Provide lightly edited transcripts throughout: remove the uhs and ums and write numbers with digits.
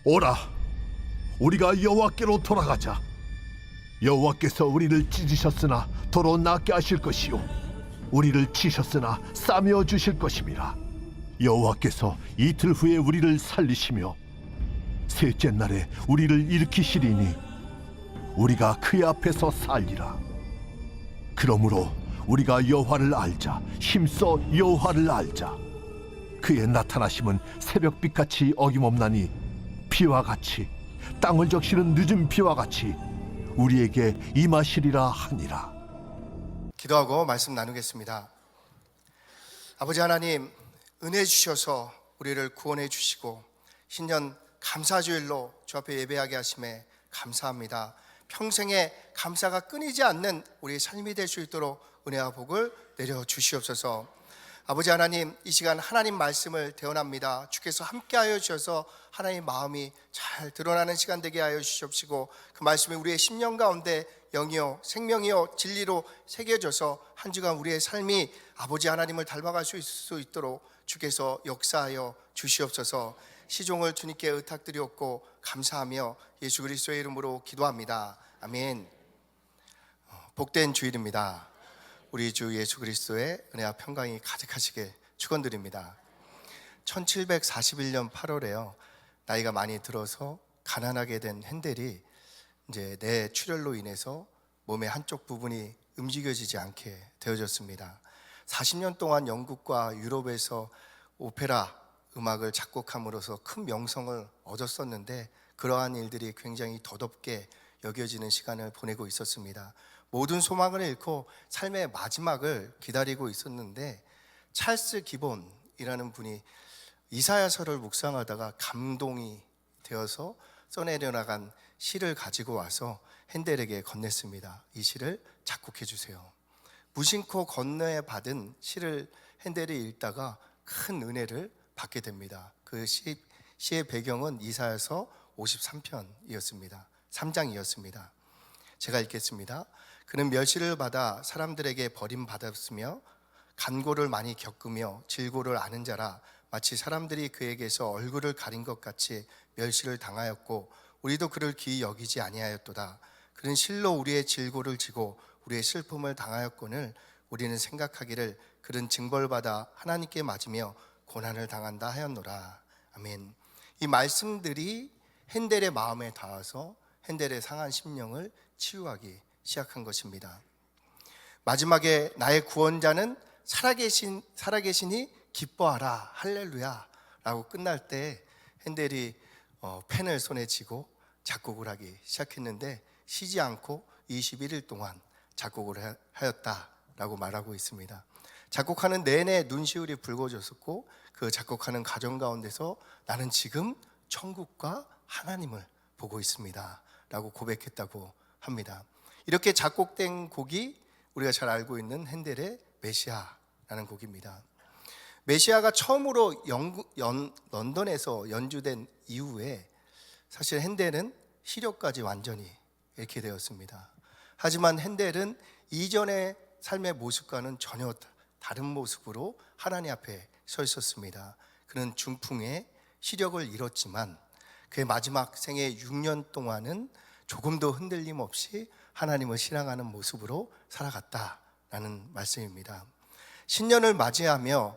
오라, 우리가 여호와께로 돌아가자. 여호와께서 우리를 찢으셨으나 도로 낫게 하실 것이요, 우리를 치셨으나 싸매어 주실 것임이라. 여호와께서 이틀 후에 우리를 살리시며 셋째 날에 우리를 일으키시리니 우리가 그의 앞에서 살리라. 그러므로 우리가 여호와를 알자. 힘써 여호와를 알자. 그의 나타나심은 새벽빛같이 어김없나니 비와 같이, 땅을 적시는 늦은 비와 같이 우리에게 임하시리라 하니라. 기도하고 말씀 나누겠습니다. 아버지 하나님, 은혜 주셔서 우리를 구원해 주시고 신년 감사주일로 주 앞에 예배하게 하심에 감사합니다. 평생에 감사가 끊이지 않는 우리의 삶이 될 수 있도록 은혜와 복을 내려 주시옵소서. 아버지 하나님, 이 시간 하나님 말씀을 대언합니다. 주께서 함께하여 주셔서 하나님의 마음이 잘 드러나는 시간 되게 하여 주시옵시고, 그 말씀이 우리의 심령 가운데 영이요 생명이요 진리로 새겨져서 한 주간 우리의 삶이 아버지 하나님을 닮아갈 수 있도록 주께서 역사하여 주시옵소서. 시종을 주님께 의탁드리옵고 감사하며 예수 그리스도의 이름으로 기도합니다. 아멘. 복된 주일입니다. 우리 주 예수 그리스도의 은혜와 평강이 가득하시길 축원드립니다. 1741년 8월에요. 나이가 많이 들어서 가난하게 된 핸델이 이제 뇌출혈로 인해서 몸의 한쪽 부분이 움직여지지 않게 되어졌습니다. 40년 동안 영국과 유럽에서 오페라 음악을 작곡함으로써 큰 명성을 얻었었는데, 그러한 일들이 굉장히 더덥게 여겨지는 시간을 보내고 있었습니다. 모든 소망을 잃고 삶의 마지막을 기다리고 있었는데, 찰스 기본이라는 분이 이사야서를 묵상하다가 감동이 되어서 써내려나간 시를 가지고 와서 핸델에게 건넸습니다. 이 시를 작곡해 주세요. 무심코 건네받은 받은 시를 핸델이 읽다가 큰 은혜를 받게 됩니다. 그 시의 배경은 이사야서 53편이었습니다. 3장이었습니다. 제가 읽겠습니다. 그는 멸시를 받아 사람들에게 버림받았으며 간고를 많이 겪으며 질고를 아는 자라. 마치 사람들이 그에게서 얼굴을 가린 것 같이 멸시를 당하였고 우리도 그를 귀히 여기지 아니하였도다. 그는 실로 우리의 질고를 지고 우리의 슬픔을 당하였거늘 우리는 생각하기를 그는 징벌받아 하나님께 맞으며 고난을 당한다 하였노라. 아멘. 이 말씀들이 핸델의 마음에 닿아서 핸델의 상한 심령을 치유하기 시작한 것입니다. 마지막에 나의 구원자는 살아계시니 기뻐하라 할렐루야 라고 끝날 때 핸델이 펜을 손에 쥐고 작곡을 하기 시작했는데, 쉬지 않고 21일 동안 작곡을 하였다라고 말하고 있습니다. 작곡하는 내내 눈시울이 붉어졌었고, 그 작곡하는 과정 가운데서 나는 지금 천국과 하나님을 보고 있습니다 라고 고백했다고 합니다. 이렇게 작곡된 곡이 우리가 잘 알고 있는 핸델의 메시아라는 곡입니다. 메시아가 처음으로 런던에서 연주된 이후에 사실 핸델은 시력까지 완전히 잃게 되었습니다. 하지만 핸델은 이전의 삶의 모습과는 전혀 다른 모습으로 하나님 앞에 서 있었습니다. 그는 중풍에 시력을 잃었지만 그의 마지막 생애 6년 동안은 조금도 흔들림 없이 하나님을 신앙하는 모습으로 살아갔다라는 말씀입니다. 신년을 맞이하며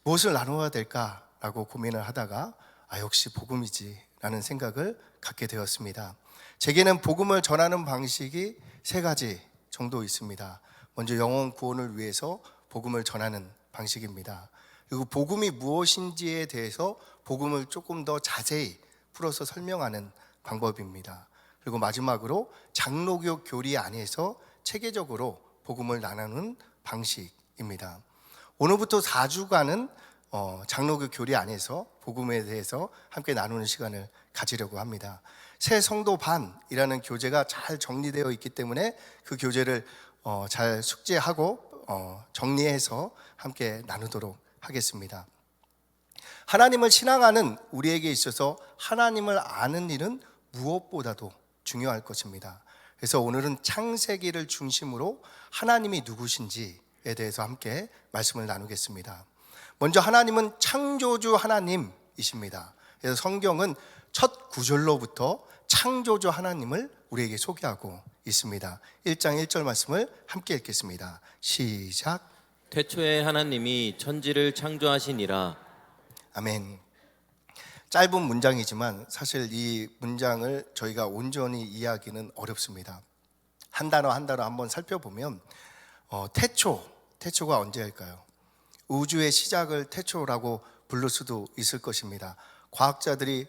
무엇을 나누어야 될까라고 고민을 하다가 역시 복음이지 라는 생각을 갖게 되었습니다. 제게는 복음을 전하는 방식이 3가지 정도 있습니다. 먼저 영혼 구원을 위해서 복음을 전하는 방식입니다. 그리고 복음이 무엇인지에 대해서 복음을 조금 더 자세히 풀어서 설명하는 방법입니다. 그리고 마지막으로 장로교 교리 안에서 체계적으로 복음을 나누는 방식입니다. 오늘부터 4주간은 장로교 교리 안에서 복음에 대해서 함께 나누는 시간을 가지려고 합니다. 새 성도 반이라는 교재가 잘 정리되어 있기 때문에 그 교재를 잘 숙지하고 정리해서 함께 나누도록 하겠습니다. 하나님을 신앙하는 우리에게 있어서 하나님을 아는 일은 무엇보다도 중요할 것입니다. 그래서 오늘은 창세기를 중심으로 하나님이 누구신지에 대해서 함께 말씀을 나누겠습니다. 먼저 하나님은 창조주 하나님이십니다. 그래서 성경은 첫 구절로부터 창조주 하나님을 우리에게 소개하고 있습니다. 1장 1절 말씀을 함께 읽겠습니다. 시작. 태초에 하나님이 천지를 창조하시니라. 아멘. 짧은 문장이지만 사실 이 문장을 저희가 온전히 이해하기는 어렵습니다. 한 단어 한 단어 한번 살펴보면 태초가 언제일까요? 우주의 시작을 태초라고 부를 수도 있을 것입니다. 과학자들이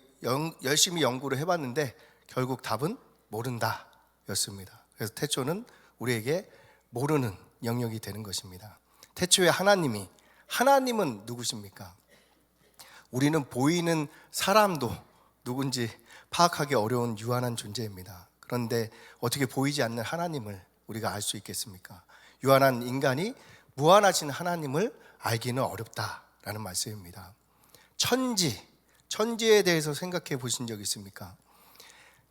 열심히 연구를 해봤는데 결국 답은 모른다 였습니다. 그래서 태초는 우리에게 모르는 영역이 되는 것입니다. 태초에 하나님은 누구십니까? 우리는 보이는 사람도 누군지 파악하기 어려운 유한한 존재입니다. 그런데 어떻게 보이지 않는 하나님을 우리가 알 수 있겠습니까? 유한한 인간이 무한하신 하나님을 알기는 어렵다라는 말씀입니다. 천지에 대해서 생각해 보신 적 있습니까?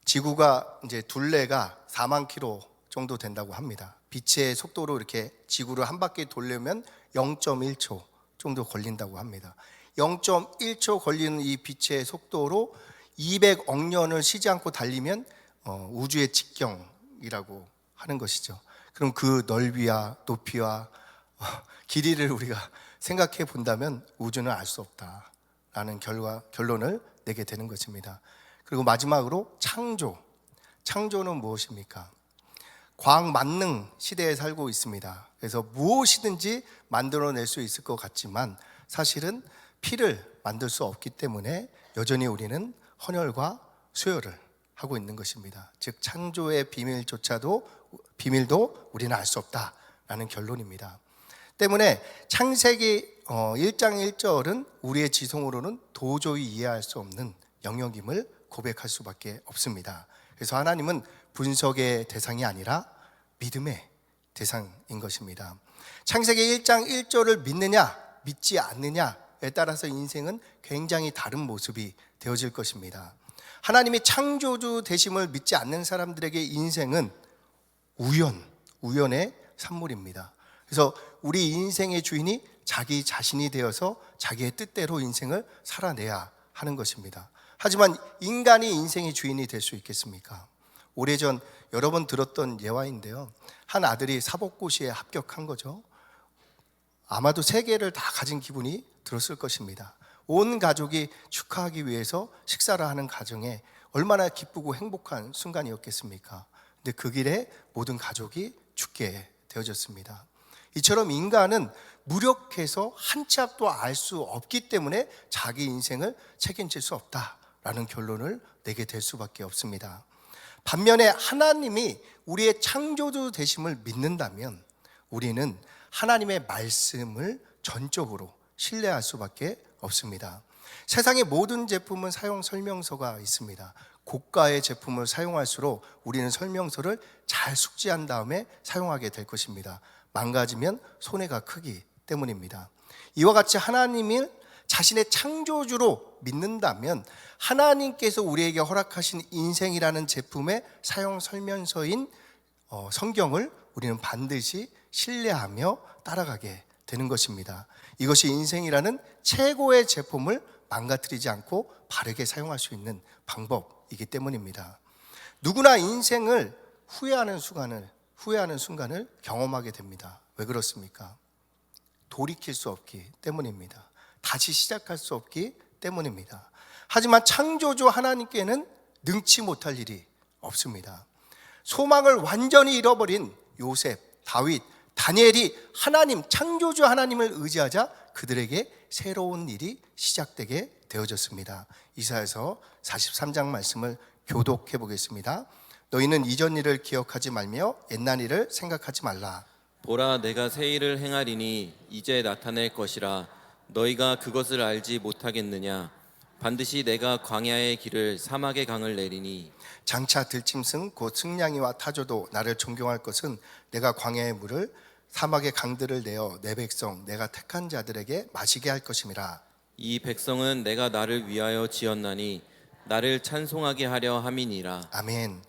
지구가 이제 둘레가 4만 킬로 정도 된다고 합니다. 빛의 속도로 이렇게 지구를 한 바퀴 돌려면 0.1초 정도 걸린다고 합니다. 0.1초 걸리는 이 빛의 속도로 200억 년을 쉬지 않고 달리면 우주의 직경이라고 하는 것이죠. 그럼 그 넓이와 높이와 길이를 우리가 생각해 본다면 우주는 알 수 없다라는 결론을 내게 되는 것입니다. 그리고 마지막으로 창조는 무엇입니까? 과학 만능 시대에 살고 있습니다. 그래서 무엇이든지 만들어낼 수 있을 것 같지만 사실은 피를 만들 수 없기 때문에 여전히 우리는 헌혈과 수혈을 하고 있는 것입니다. 즉 창조의 비밀도 우리는 알 수 없다라는 결론입니다. 때문에 창세기 1장 1절은 우리의 지성으로는 도저히 이해할 수 없는 영역임을 고백할 수밖에 없습니다. 그래서 하나님은 분석의 대상이 아니라 믿음의 대상인 것입니다. 창세기 1장 1절을 믿느냐 믿지 않느냐에 따라서 인생은 굉장히 다른 모습이 되어질 것입니다. 하나님이 창조주 되심을 믿지 않는 사람들에게 인생은 우연의 산물입니다. 그래서 우리 인생의 주인이 자기 자신이 되어서 자기의 뜻대로 인생을 살아내야 하는 것입니다. 하지만 인간이 인생의 주인이 될 수 있겠습니까? 오래전 여러 번 들었던 예화인데요. 한 아들이 사법고시에 합격한 거죠. 아마도 세계를 다 가진 기분이 들었을 것입니다. 온 가족이 축하하기 위해서 식사를 하는 가정에 얼마나 기쁘고 행복한 순간이었겠습니까? 근데 그 길에 모든 가족이 죽게 되어졌습니다. 이처럼 인간은 무력해서 한 치 앞도 알 수 없기 때문에 자기 인생을 책임질 수 없다라는 결론을 내게 될 수밖에 없습니다. 반면에 하나님이 우리의 창조주 되심을 믿는다면 우리는 하나님의 말씀을 전적으로 신뢰할 수밖에 없습니다. 세상의 모든 제품은 사용 설명서가 있습니다. 고가의 제품을 사용할수록 우리는 설명서를 잘 숙지한 다음에 사용하게 될 것입니다. 망가지면 손해가 크기 때문입니다. 이와 같이 하나님을 자신의 창조주로 믿는다면 하나님께서 우리에게 허락하신 인생이라는 제품의 사용 설명서인 성경을 우리는 반드시 신뢰하며 따라가게 되는 것입니다. 이것이 인생이라는 최고의 제품을 망가뜨리지 않고 바르게 사용할 수 있는 방법이기 때문입니다. 누구나 인생을 후회하는 순간을 경험하게 됩니다. 왜 그렇습니까? 돌이킬 수 없기 때문입니다. 다시 시작할 수 없기 때문입니다. 하지만 창조주 하나님께는 능치 못할 일이 없습니다. 소망을 완전히 잃어버린 요셉, 다윗, 다니엘이 하나님, 창조주 하나님을 의지하자 그들에게 새로운 일이 시작되게 되어졌습니다. 이사야서 43장 말씀을 교독해 보겠습니다. 너희는 이전 일을 기억하지 말며 옛날 일을 생각하지 말라. 보라, 내가 새 일을 행하리니 이제 나타낼 것이라. 너희가 그것을 알지 못하겠느냐? 반드시 내가 광야의 길을 사막의 강을 내리니. 장차 들짐승 곧 승냥이와 타조도 나를 존경할 것은 내가 광야의 물을 사막의 강들을 내어 내 백성 내가 택한 자들에게 마시게 할 것임이라. 이 백성은 내가 나를 위하여 지었나니 나를 찬송하게 하려 함이니라. 아멘.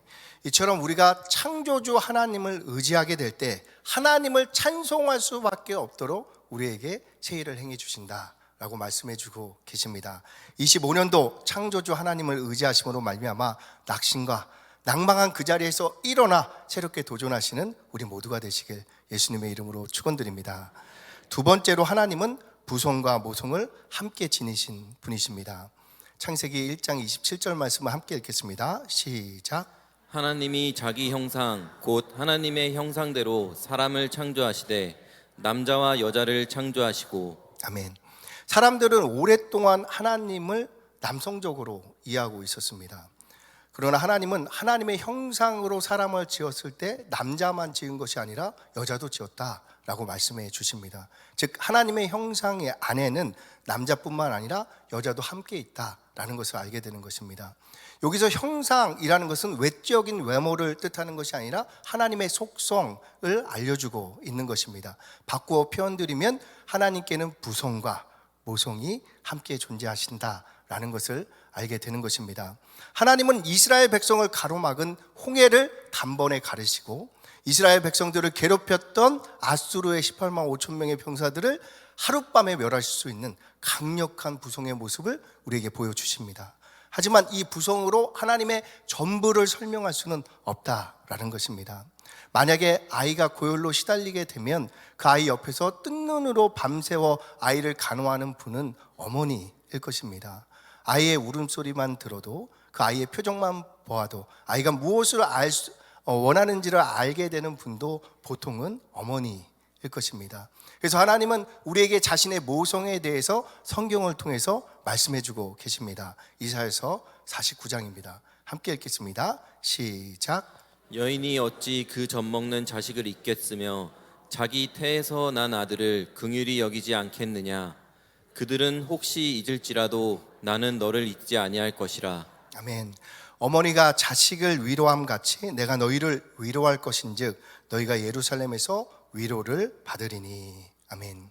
이처럼 우리가 창조주 하나님을 의지하게 될 때 하나님을 찬송할 수밖에 없도록 우리에게 새 일을 행해 주신다 라고 말씀해 주고 계십니다. 25년도 창조주 하나님을 의지하심으로 말미암아 낙심과 낭망한 그 자리에서 일어나 새롭게 도전하시는 우리 모두가 되시길 예수님의 이름으로 축원드립니다. 두 번째로 하나님은 부성과 모성을 함께 지니신 분이십니다. 창세기 1장 27절 말씀을 함께 읽겠습니다. 시작. 하나님이 자기 형상 곧 하나님의 형상대로 사람을 창조하시되 남자와 여자를 창조하시고. 아멘. 사람들은 오랫동안 하나님을 남성적으로 이해하고 있었습니다. 그러나 하나님은 하나님의 형상으로 사람을 지었을 때 남자만 지은 것이 아니라 여자도 지었다라고 말씀해 주십니다. 즉 하나님의 형상의 안에는 남자뿐만 아니라 여자도 함께 있다라는 것을 알게 되는 것입니다. 여기서 형상이라는 것은 외적인 외모를 뜻하는 것이 아니라 하나님의 속성을 알려주고 있는 것입니다. 바꾸어 표현드리면 하나님께는 부성과 모성이 함께 존재하신다라는 것을 알게 되는 것입니다. 하나님은 이스라엘 백성을 가로막은 홍해를 단번에 가르시고 이스라엘 백성들을 괴롭혔던 아수르의 18만 5천 명의 병사들을 하룻밤에 멸하실 수 있는 강력한 부성의 모습을 우리에게 보여주십니다. 하지만 이 부성으로 하나님의 전부를 설명할 수는 없다라는 것입니다. 만약에 아이가 고열로 시달리게 되면 그 아이 옆에서 뜬 눈으로 밤새워 아이를 간호하는 분은 어머니일 것입니다. 아이의 울음소리만 들어도 그 아이의 표정만 보아도 아이가 무엇을 원하는지를 알게 되는 분도 보통은 어머니일 것입니다. 그래서 하나님은 우리에게 자신의 모성에 대해서 성경을 통해서 말씀해주고 계십니다. 이사야서 49장입니다. 함께 읽겠습니다. 시작. 여인이 어찌 그 젖먹는 자식을 잊겠으며 자기 태에서 난 아들을 긍휼히 여기지 않겠느냐. 그들은 혹시 잊을지라도 나는 너를 잊지 아니할 것이라. 아멘. 어머니가 자식을 위로함 같이 내가 너희를 위로할 것인즉 너희가 예루살렘에서 위로를 받으리니. 아멘.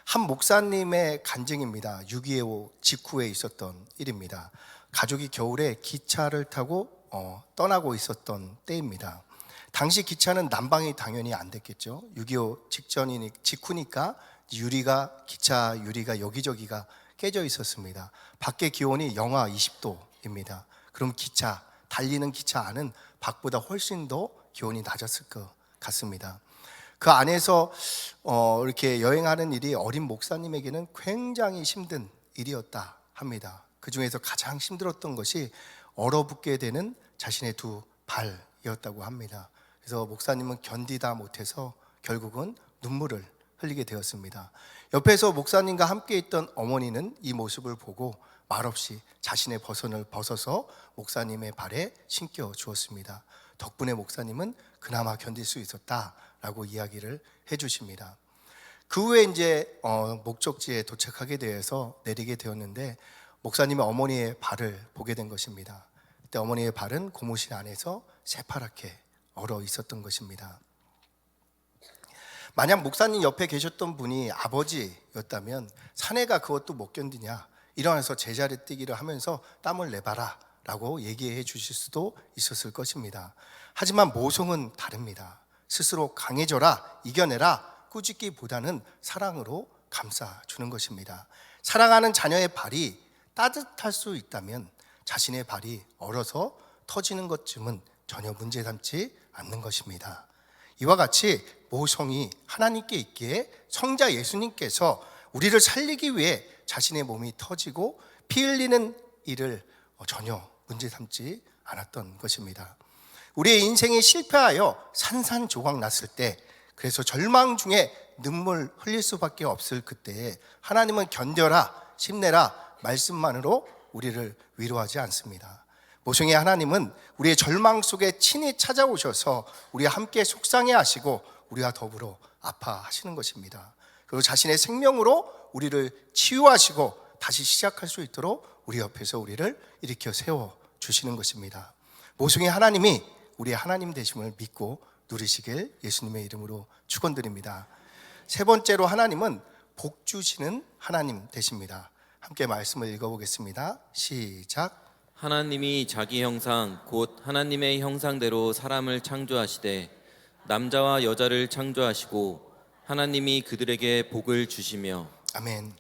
한 목사님의 간증입니다. 6.25 직후에 있었던 일입니다. 가족이 겨울에 기차를 타고 떠나고 있었던 때입니다. 당시 기차는 난방이 당연히 안 됐겠죠. 6.25 직후니까 기차 유리가 여기저기가 깨져 있었습니다. 밖에 기온이 영하 20도입니다. 그럼 달리는 기차 안은 밖보다 훨씬 더 기온이 낮았을 것 같습니다. 그 안에서 이렇게 여행하는 일이 어린 목사님에게는 굉장히 힘든 일이었다 합니다. 그 중에서 가장 힘들었던 것이 얼어붙게 되는 자신의 두 발이었다고 합니다. 그래서 목사님은 견디다 못해서 결국은 눈물을 흘리게 되었습니다. 옆에서 목사님과 함께 있던 어머니는 이 모습을 보고 말없이 자신의 버선을 벗어서 목사님의 발에 신겨 주었습니다. 덕분에 목사님은 그나마 견딜 수 있었다라고 이야기를 해주십니다. 그 후에 이제 목적지에 도착하게 되어서 내리게 되었는데 목사님의 어머니의 발을 보게 된 것입니다. 그때 어머니의 발은 고무신 안에서 새파랗게 얼어 있었던 것입니다. 만약 목사님 옆에 계셨던 분이 아버지였다면 사내가 그것도 못 견디냐, 일어나서 제자리 뛰기를 하면서 땀을 내봐라 라고 얘기해 주실 수도 있었을 것입니다. 하지만 모성은 다릅니다. 스스로 강해져라, 이겨내라, 꾸짖기보다는 사랑으로 감싸주는 것입니다. 사랑하는 자녀의 발이 따뜻할 수 있다면 자신의 발이 얼어서 터지는 것쯤은 전혀 문제 삼지 않는 것입니다. 이와 같이 모성이 하나님께 있기에 성자 예수님께서 우리를 살리기 위해 자신의 몸이 터지고 피 흘리는 일을 전혀 문제 삼지 않았던 것입니다. 우리의 인생이 실패하여 산산조각 났을 때, 그래서 절망 중에 눈물 흘릴 수밖에 없을 그때에 하나님은 견뎌라, 힘내라 말씀만으로 우리를 위로하지 않습니다. 모성의 하나님은 우리의 절망 속에 친히 찾아오셔서 우리와 함께 속상해 하시고 우리와 더불어 아파하시는 것입니다. 그리고 자신의 생명으로 우리를 치유하시고 다시 시작할 수 있도록 우리 옆에서 우리를 일으켜 세워주시는 것입니다. 모성의 하나님이 우리의 하나님 되심을 믿고 누리시길 예수님의 이름으로 축원드립니다. 세 번째로 하나님은 복 주시는 하나님 되십니다. 함께 말씀을 읽어보겠습니다. 시작. 하나님이 자기 형상 곧 하나님의 형상대로 사람을 창조하시되 남자와 여자를 창조하시고 하나님이 그들에게 복을 주시며. 아멘.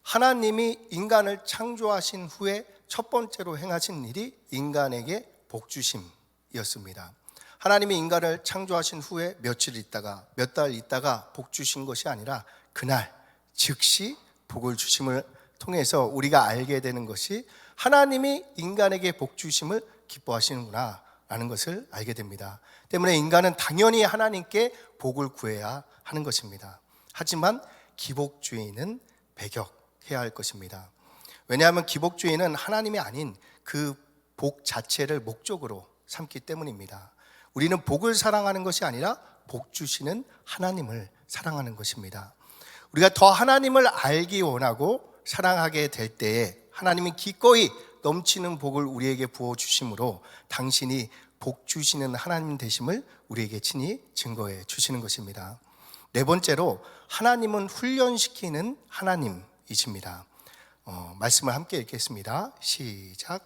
하나님이 인간을 창조하신 후에 첫 번째로 행하신 일이 인간에게 복 주심이었습니다. 하나님이 인간을 창조하신 후에 며칠 있다가 몇 달 있다가 복 주신 것이 아니라 그날 즉시 복을 주심을 통해서 우리가 알게 되는 것이 하나님이 인간에게 복 주심을 기뻐하시는구나 라는 것을 알게 됩니다. 때문에 인간은 당연히 하나님께 복을 구해야 하는 것입니다. 하지만 기복주의는 배격해야 할 것입니다. 왜냐하면 기복주의는 하나님이 아닌 그 복 자체를 목적으로 삼기 때문입니다. 우리는 복을 사랑하는 것이 아니라 복 주시는 하나님을 사랑하는 것입니다. 우리가 더 하나님을 알기 원하고 사랑하게 될 때에 하나님이 기꺼이 넘치는 복을 우리에게 부어주심으로 당신이 복 주시는 하나님 되심을 우리에게 친히 증거해 주시는 것입니다. 네 번째로 하나님은 훈련시키는 하나님이십니다. 말씀을 함께 읽겠습니다. 시작.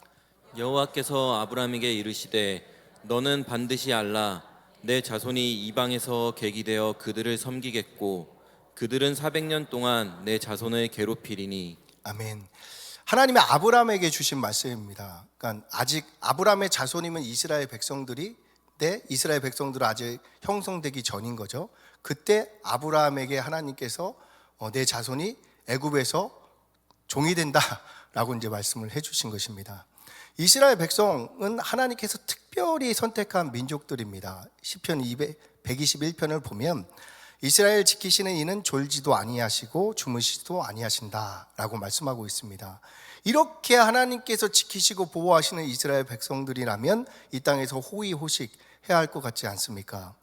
여호와께서 아브라함에게 이르시되 너는 반드시 알라 내 자손이 이방에서 계기되어 그들을 섬기겠고 그들은 400년 동안 내 자손을 괴롭히리니. 아멘. 하나님이 아브라함에게 주신 말씀입니다. 그러니까 아직 아브라함의 자손이면 이스라엘 백성들이 이스라엘 백성들은 아직 형성되기 전인 거죠. 그때 아브라함에게 하나님께서 내 자손이 애굽에서 종이 된다라고 이제 말씀을 해주신 것입니다. 이스라엘 백성은 하나님께서 특별히 선택한 민족들입니다. 시편 121편을 보면 이스라엘 지키시는 이는 졸지도 아니하시고 주무시지도 아니하신다라고 말씀하고 있습니다. 이렇게 하나님께서 지키시고 보호하시는 이스라엘 백성들이라면 이 땅에서 호의호식 해야 할 것 같지 않습니까?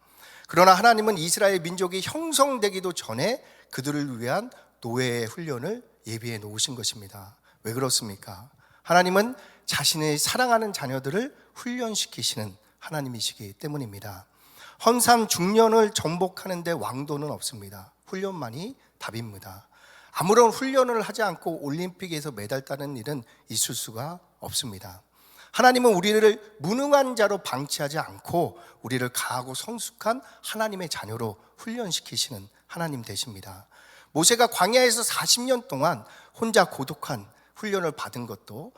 그러나 하나님은 이스라엘 민족이 형성되기도 전에 그들을 위한 노예의 훈련을 예비해 놓으신 것입니다. 왜 그렇습니까? 하나님은 자신의 사랑하는 자녀들을 훈련시키시는 하나님이시기 때문입니다. 헌삼 중년을 정복하는 데 왕도는 없습니다. 훈련만이 답입니다. 아무런 훈련을 하지 않고 올림픽에서 메달 따는 일은 있을 수가 없습니다. 하나님은 우리를 무능한 자로 방치하지 않고 우리를 강하고 성숙한 하나님의 자녀로 훈련시키시는 하나님 되십니다. 모세가 광야에서 40년 동안 혼자 고독한 훈련을 받은 것도,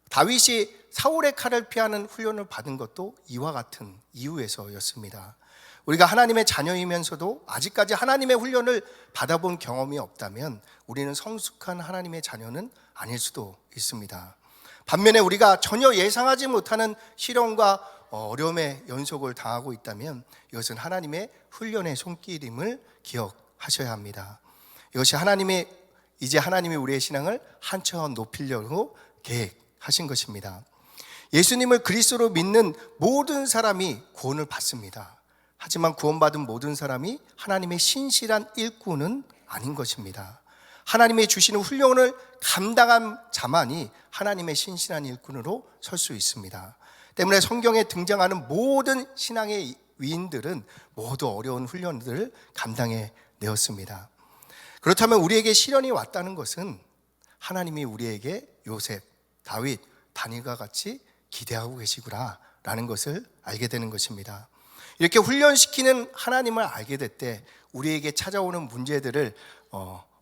다윗이 사울의 칼을 피하는 훈련을 받은 것도 이와 같은 이유에서였습니다. 우리가 하나님의 자녀이면서도 아직까지 하나님의 훈련을 받아본 경험이 없다면 우리는 성숙한 하나님의 자녀는 아닐 수도 있습니다. 반면에 우리가 전혀 예상하지 못하는 시련과 어려움의 연속을 당하고 있다면 이것은 하나님의 훈련의 손길임을 기억하셔야 합니다. 이것이 이제 하나님이 우리의 신앙을 한 차원 높이려고 계획하신 것입니다. 예수님을 그리스도로 믿는 모든 사람이 구원을 받습니다. 하지만 구원받은 모든 사람이 하나님의 신실한 일꾼은 아닌 것입니다. 하나님의 주시는 훈련을 감당한 자만이 하나님의 신실한 일꾼으로 설 수 있습니다. 때문에 성경에 등장하는 모든 신앙의 위인들은 모두 어려운 훈련들을 감당해 내었습니다. 그렇다면 우리에게 시련이 왔다는 것은 하나님이 우리에게 요셉, 다윗, 다니엘과 같이 기대하고 계시구나 라는 것을 알게 되는 것입니다. 이렇게 훈련시키는 하나님을 알게 될 때 우리에게 찾아오는 문제들을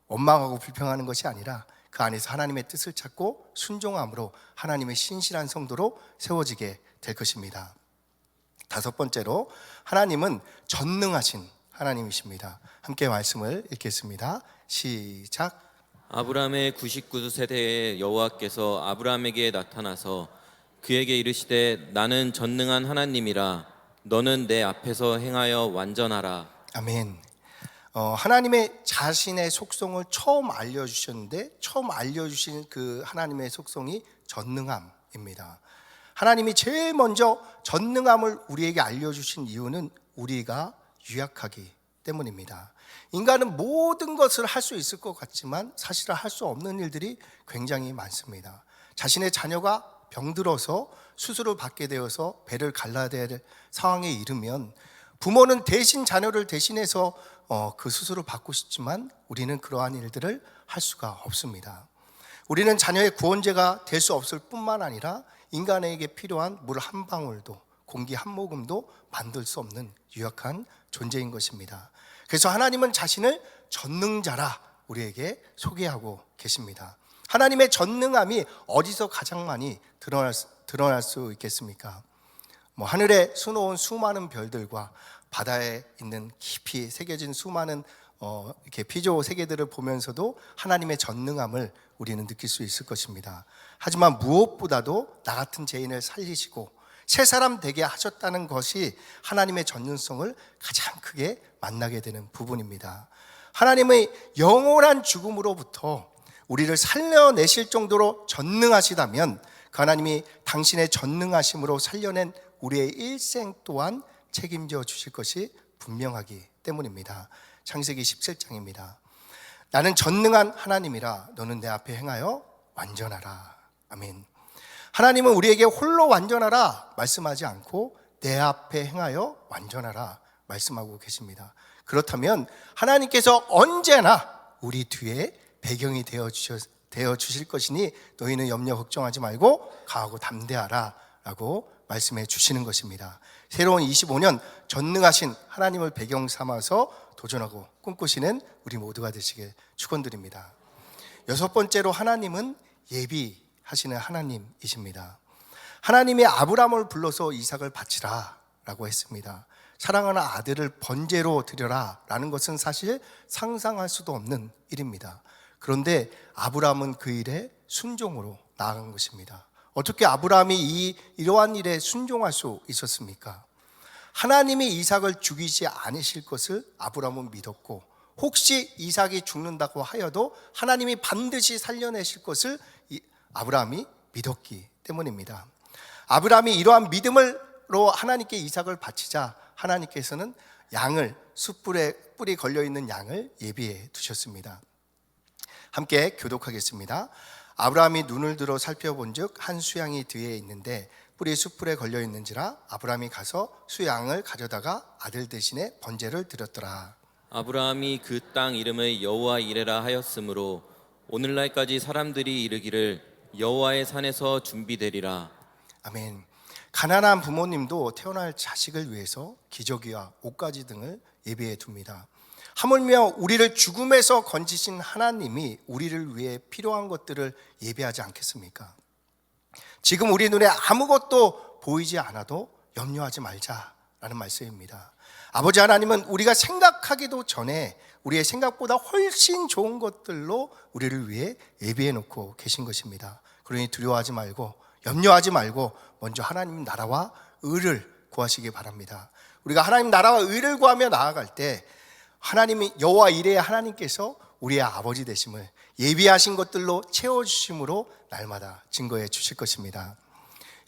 원망하고 불평하는 것이 아니라 그 안에서 하나님의 뜻을 찾고 순종함으로 하나님의 신실한 성도로 세워지게 될 것입니다. 다섯 번째로 하나님은 전능하신 하나님이십니다. 함께 말씀을 읽겠습니다. 시작. 아브라함의 99세대에 여호와께서 아브라함에게 나타나서 그에게 이르시되 나는 전능한 하나님이라 너는 내 앞에서 행하여 완전하라. 아멘. 하나님의 자신의 속성을 처음 알려주셨는데 처음 알려주신 그 하나님의 속성이 전능함입니다. 하나님이 제일 먼저 전능함을 우리에게 알려주신 이유는 우리가 유약하기 때문입니다. 인간은 모든 것을 할 수 있을 것 같지만 사실은 할 수 없는 일들이 굉장히 많습니다. 자신의 자녀가 병들어서 수술을 받게 되어서 배를 갈라야 될 상황에 이르면 부모는 대신 자녀를 대신해서 그 수술을 받고 싶지만 우리는 그러한 일들을 할 수가 없습니다. 우리는 자녀의 구원제가 될 수 없을 뿐만 아니라 인간에게 필요한 물 한 방울도 공기 한 모금도 만들 수 없는 유약한 존재인 것입니다. 그래서 하나님은 자신을 전능자라 우리에게 소개하고 계십니다. 하나님의 전능함이 어디서 가장 많이 드러날 수 있겠습니까? 하늘에 수놓은 수많은 별들과 바다에 있는 깊이 새겨진 수많은 이렇게 피조 세계들을 보면서도 하나님의 전능함을 우리는 느낄 수 있을 것입니다. 하지만 무엇보다도 나 같은 죄인을 살리시고 새 사람 되게 하셨다는 것이 하나님의 전능성을 가장 크게 만나게 되는 부분입니다. 하나님의 영원한 죽음으로부터 우리를 살려내실 정도로 전능하시다면 그 하나님이 당신의 전능하심으로 살려낸 우리의 일생 또한 책임져 주실 것이 분명하기 때문입니다. 창세기 17장입니다. 나는 전능한 하나님이라 너는 내 앞에 행하여 완전하라. 아멘. 하나님은 우리에게 홀로 완전하라 말씀하지 않고 내 앞에 행하여 완전하라 말씀하고 계십니다. 그렇다면 하나님께서 언제나 우리 뒤에 배경이 되어 주실 것이니 너희는 염려 걱정하지 말고 가하고 담대하라 라고 말씀해 주시는 것입니다. 새로운 25년 전능하신 하나님을 배경 삼아서 도전하고 꿈꾸시는 우리 모두가 되시길 축원드립니다. 여섯 번째로 하나님은 예비하시는 하나님이십니다. 하나님이 아브라함을 불러서 이삭을 바치라 라고 했습니다. 사랑하는 아들을 번제로 드려라 라는 것은 사실 상상할 수도 없는 일입니다. 그런데 아브라함은 그 일에 순종으로 나아간 것입니다. 어떻게 아브라함이 이러한 일에 순종할 수 있었습니까? 하나님이 이삭을 죽이지 않으실 것을 아브라함은 믿었고 혹시 이삭이 죽는다고 하여도 하나님이 반드시 살려내실 것을 아브라함이 믿었기 때문입니다. 아브라함이 이러한 믿음으로 하나님께 이삭을 바치자 하나님께서는 양을 숯불에 뿔이 걸려있는 양을 예비해 두셨습니다. 함께 교독하겠습니다. 아브라함이 눈을 들어 살펴본즉 한 수양이 뒤에 있는데 뿔이 숯불에 걸려 있는지라 아브라함이 가서 수양을 가져다가 아들 대신에 번제를 드렸더라. 아브라함이 그 땅 이름을 여호와 이레라 하였으므로 오늘날까지 사람들이 이르기를 여호와의 산에서 준비되리라. 아멘. 가난한 부모님도 태어날 자식을 위해서 기저귀와 옷가지 등을 예비해 둡니다. 하물며 우리를 죽음에서 건지신 하나님이 우리를 위해 필요한 것들을 예비하지 않겠습니까? 지금 우리 눈에 아무것도 보이지 않아도 염려하지 말자라는 말씀입니다. 아버지 하나님은 우리가 생각하기도 전에 우리의 생각보다 훨씬 좋은 것들로 우리를 위해 예비해 놓고 계신 것입니다. 그러니 두려워하지 말고 염려하지 말고 먼저 하나님 나라와 의를 구하시기 바랍니다. 우리가 하나님 나라와 의를 구하며 나아갈 때 하나님이 여호와 이레의 하나님께서 우리의 아버지 되심을 예비하신 것들로 채워주심으로 날마다 증거해 주실 것입니다.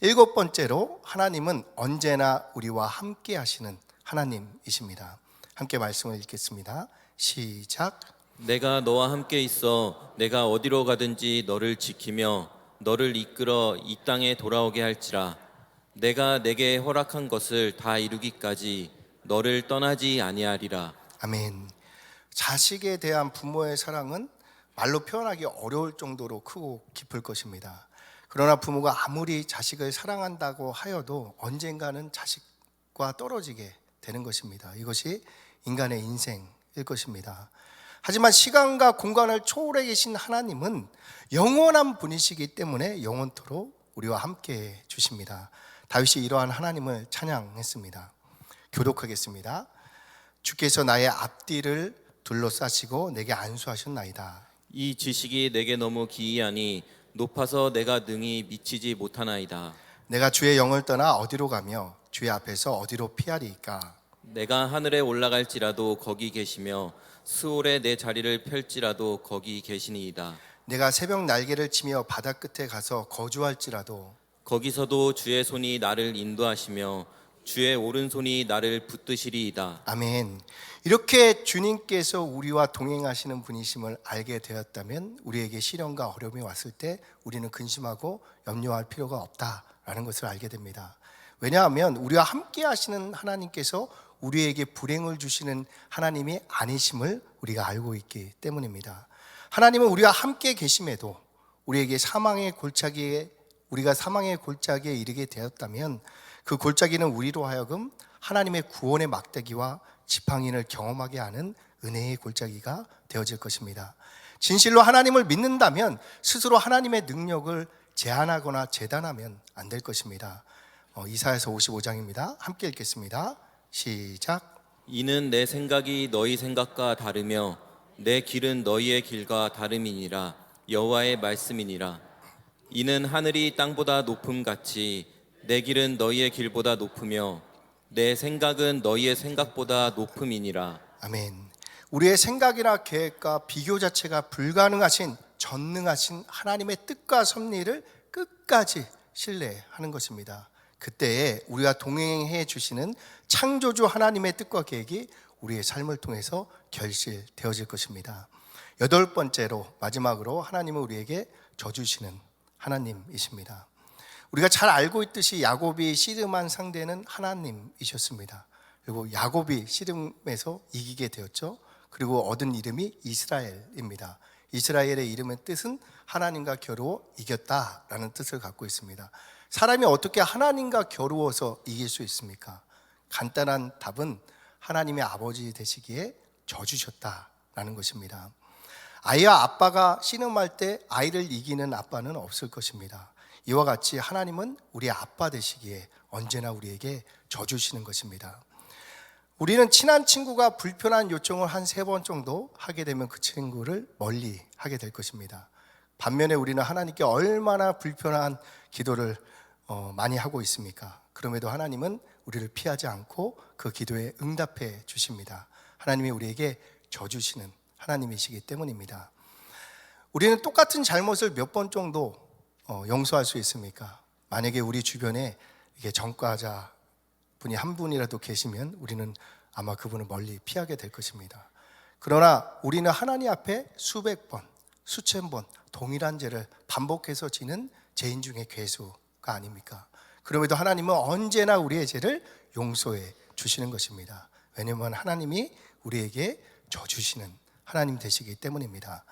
일곱 번째로 하나님은 언제나 우리와 함께 하시는 하나님이십니다. 함께 말씀을 읽겠습니다. 시작. 내가 너와 함께 있어 내가 어디로 가든지 너를 지키며 너를 이끌어 이 땅에 돌아오게 할지라. 내가 내게 허락한 것을 다 이루기까지 너를 떠나지 아니하리라. 아멘. 자식에 대한 부모의 사랑은 말로 표현하기 어려울 정도로 크고 깊을 것입니다. 그러나 부모가 아무리 자식을 사랑한다고 하여도 언젠가는 자식과 떨어지게 되는 것입니다. 이것이 인간의 인생일 것입니다. 하지만 시간과 공간을 초월해 계신 하나님은 영원한 분이시기 때문에 영원토록 우리와 함께 주십니다. 다윗이 이러한 하나님을 찬양했습니다. 교독하겠습니다. 주께서 나의 앞뒤를 둘러싸시고 내게 안수하셨나이다. 이 지식이 내게 너무 기이하니 높아서 내가 능히 미치지 못하나이다. 내가 주의 영을 떠나 어디로 가며 주의 앞에서 어디로 피하리이까. 내가 하늘에 올라갈지라도 거기 계시며 스올에 내 자리를 펼지라도 거기 계시니이다. 내가 새벽 날개를 치며 바다 끝에 가서 거주할지라도 거기서도 주의 손이 나를 인도하시며 주의 오른손이 나를 붙드시리이다. 아멘. 이렇게 주님께서 우리와 동행하시는 분이심을 알게 되었다면 우리에게 시련과 어려움이 왔을 때 우리는 근심하고 염려할 필요가 없다라는 것을 알게 됩니다. 왜냐하면 우리와 함께 하시는 하나님께서 우리에게 불행을 주시는 하나님이 아니심을 우리가 알고 있기 때문입니다. 하나님은 우리와 함께 계심에도 우리에게 우리가 사망의 골짜기에 이르게 되었다면 그 골짜기는 우리로 하여금 하나님의 구원의 막대기와 지팡이를 경험하게 하는 은혜의 골짜기가 되어질 것입니다. 진실로 하나님을 믿는다면 스스로 하나님의 능력을 제한하거나 재단하면 안 될 것입니다. 이사야서 55장입니다. 함께 읽겠습니다. 시작. 이는 내 생각이 너희 생각과 다르며 내 길은 너희의 길과 다름이니라. 여호와의 말씀이니라. 이는 하늘이 땅보다 높음 같이 내 길은 너희의 길보다 높으며 내 생각은 너희의 생각보다 높음이니라. 아멘. 우리의 생각이나 계획과 비교 자체가 불가능하신 전능하신 하나님의 뜻과 섭리를 끝까지 신뢰하는 것입니다. 그때에 우리가 동행해 주시는 창조주 하나님의 뜻과 계획이 우리의 삶을 통해서 결실되어질 것입니다. 8번째로 마지막으로 하나님은 우리에게 져주시는 하나님이십니다. 우리가 잘 알고 있듯이 야곱이 씨름한 상대는 하나님이셨습니다. 그리고 야곱이 씨름에서 이기게 되었죠. 그리고 얻은 이름이 이스라엘입니다. 이스라엘의 이름의 뜻은 하나님과 겨루어 이겼다라는 뜻을 갖고 있습니다. 사람이 어떻게 하나님과 겨루어서 이길 수 있습니까? 간단한 답은 하나님의 아버지 되시기에 져주셨다라는 것입니다. 아이와 아빠가 씨름할 때 아이를 이기는 아빠는 없을 것입니다. 이와 같이 하나님은 우리의 아빠 되시기에 언제나 우리에게 져주시는 것입니다. 우리는 친한 친구가 불편한 요청을 한 3번 정도 하게 되면 그 친구를 멀리 하게 될 것입니다. 반면에 우리는 하나님께 얼마나 불편한 기도를 많이 하고 있습니까? 그럼에도 하나님은 우리를 피하지 않고 그 기도에 응답해 주십니다. 하나님이 우리에게 져주시는 하나님이시기 때문입니다. 우리는 똑같은 잘못을 몇 번 정도 용서할 수 있습니까? 만약에 우리 주변에 이게 전과자 분이 한 분이라도 계시면 우리는 아마 그분을 멀리 피하게 될 것입니다. 그러나 우리는 하나님 앞에 수백 번, 수천 번 동일한 죄를 반복해서 지는 죄인 중에 괴수가 아닙니까? 그럼에도 하나님은 언제나 우리의 죄를 용서해 주시는 것입니다. 왜냐하면 하나님이 우리에게 져주시는 하나님 되시기 때문입니다.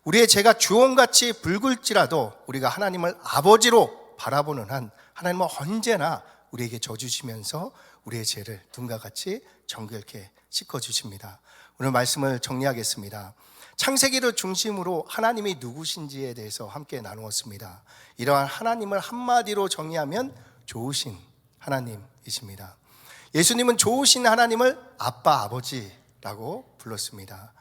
우리의 죄가 주홍같이 붉을지라도 우리가 하나님을 아버지로 바라보는 한 하나님은 언제나 우리에게 져주시면서 우리의 죄를 눈과 같이 정결케 씻어주십니다. 오늘 말씀을 정리하겠습니다. 창세기를 중심으로 하나님이 누구신지에 대해서 함께 나누었습니다. 이러한 하나님을 한마디로 정의하면 좋으신 하나님이십니다. 예수님은 좋으신 하나님을 아빠, 아버지라고 불렀습니다.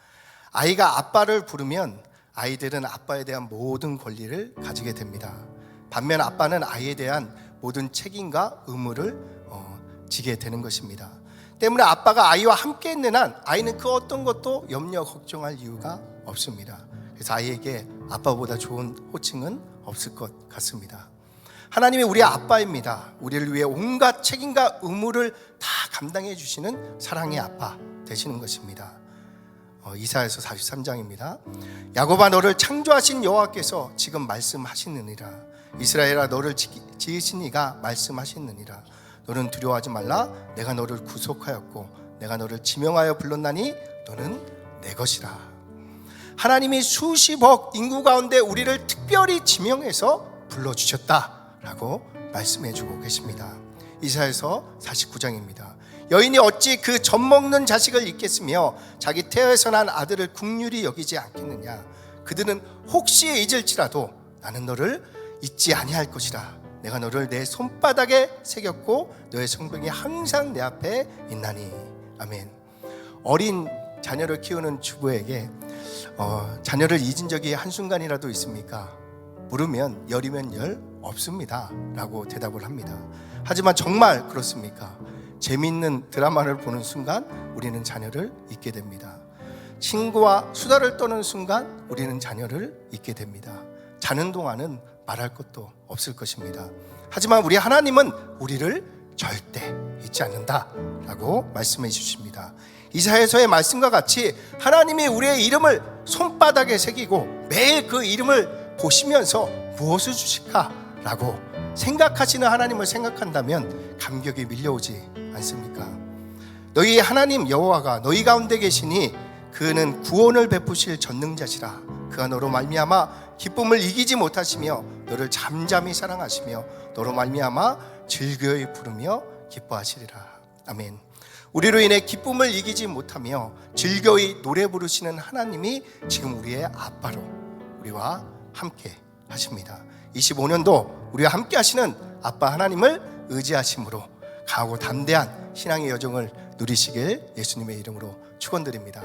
아이가 아빠를 부르면 아이들은 아빠에 대한 모든 권리를 가지게 됩니다. 반면 아빠는 아이에 대한 모든 책임과 의무를 지게 되는 것입니다. 때문에 아빠가 아이와 함께 있는 한 아이는 그 어떤 것도 염려 걱정할 이유가 없습니다. 그래서 아이에게 아빠보다 좋은 호칭은 없을 것 같습니다. 하나님이 우리의 아빠입니다. 우리를 위해 온갖 책임과 의무를 다 감당해 주시는 사랑의 아빠 되시는 것입니다. 이사야서 43장입니다. 야곱아 너를 창조하신 여호와께서 지금 말씀하시느니라. 이스라엘아 너를 지으신 이가 말씀하시느니라. 너는 두려워하지 말라. 내가 너를 구속하였고 내가 너를 지명하여 불렀나니 너는 내 것이라. 하나님이 수십억 인구 가운데 우리를 특별히 지명해서 불러주셨다라고 말씀해주고 계십니다. 이사야서 49장입니다. 여인이 어찌 그 젖먹는 자식을 잊겠으며 자기 태에서 난 아들을 긍휼히 여기지 않겠느냐. 그들은 혹시 잊을지라도 나는 너를 잊지 아니할 것이라. 내가 너를 내 손바닥에 새겼고 너의 성벽이 항상 내 앞에 있나니. 아멘. 어린 자녀를 키우는 주부에게 자녀를 잊은 적이 한순간이라도 있습니까? 물으면 열이면 열 없습니다 라고 대답을 합니다. 하지만 정말 그렇습니까? 재미있는 드라마를 보는 순간 우리는 자녀를 잊게 됩니다. 친구와 수다를 떠는 순간 우리는 자녀를 잊게 됩니다. 자는 동안은 말할 것도 없을 것입니다. 하지만 우리 하나님은 우리를 절대 잊지 않는다라고 말씀해 주십니다. 이사야서의 말씀과 같이 하나님이 우리의 이름을 손바닥에 새기고 매일 그 이름을 보시면서 무엇을 주실까라고 생각하시는 하나님을 생각한다면 감격이 밀려오지 않습니까? 너희 하나님 여호와가 너희 가운데 계시니 그는 구원을 베푸실 전능자시라. 그가 너로 말미암아 기쁨을 이기지 못하시며 너를 잠잠히 사랑하시며 너로 말미암아 즐거이 부르며 기뻐하시리라. 아멘. 우리로 인해 기쁨을 이기지 못하며 즐거이 노래 부르시는 하나님이 지금 우리의 아빠로 우리와 함께 하십니다. 25년도 우리와 함께 하시는 아빠 하나님을 의지하심으로 강하고 담대한 신앙의 여정을 누리시길 예수님의 이름으로 축원드립니다.